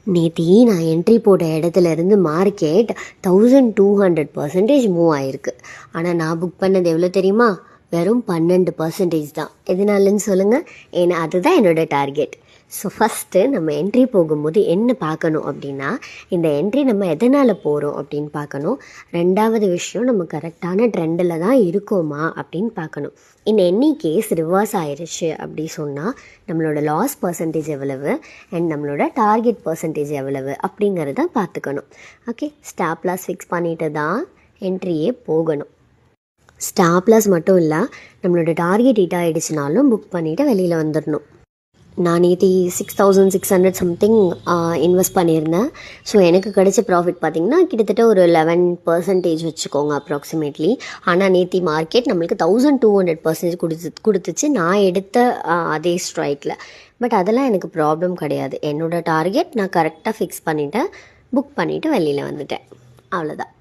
நேத்தி நான் என்ட்ரி போட்ட இடத்துலேருந்து மார்க்கெட் 1200% மூவ் ஆகிருக்கு. ஆனால் நான் புக் பண்ணது எவ்வளோ தெரியுமா? வெறும் 12% தான். எதனாலன்னு சொல்லுங்கள். ஏன்னா அதுதான் என்னோடய டார்கெட். ஸோ ஃபஸ்ட்டு நம்ம என்ட்ரி போகும்போது என்ன பார்க்கணும் அப்படின்னா, இந்த என்ட்ரி நம்ம எதனால் போகிறோம் அப்படின்னு பார்க்கணும். ரெண்டாவது விஷயம், நம்ம கரெக்டான ட்ரெண்டில் தான் இருக்கோமா அப்படின்னு பார்க்கணும். இந்த எனி கேஸ் ரிவர்ஸ் ஆயிடுச்சு அப்படி சொன்னால் நம்மளோட லாஸ் பர்சன்டேஜ் எவ்வளவு அண்ட் நம்மளோட டார்கெட் பர்சன்டேஜ் எவ்வளவு அப்படிங்கிறத பார்த்துக்கணும். ஓகே, ஸ்டாப் லாஸ் ஃபிக்ஸ் பண்ணிட்டு தான் என்ட்ரியே போகணும். ஸ்டாப் லாஸ் மட்டும் இல்லை, நம்மளோட டார்கெட் ஹிட் ஆகிடுச்சுனாலும் புக் பண்ணிவிட்டு வெளியில் வந்துடணும். நான் நேற்று 6600 சம்திங் இன்வெஸ்ட் பண்ணியிருந்தேன். ஸோ எனக்கு கிடைச்ச ப்ராஃபிட் பார்த்திங்கன்னா கிட்டத்தட்ட ஒரு 11% வச்சுக்கோங்க அப்ராக்சிமேட்லி. ஆனால் நேற்று மார்க்கெட் நம்மளுக்கு 1200% கொடுத்துச்சு நான் எடுத்த அதே ஸ்ட்ரைக்கில். பட் அதெல்லாம் எனக்கு ப்ராப்ளம் கிடையாது. என்னோடய டார்கெட் நான் கரெக்டாக ஃபிக்ஸ் பண்ணிவிட்டேன், புக் பண்ணிவிட்டு வெளியில் வந்துட்டேன். அவ்வளோதான்.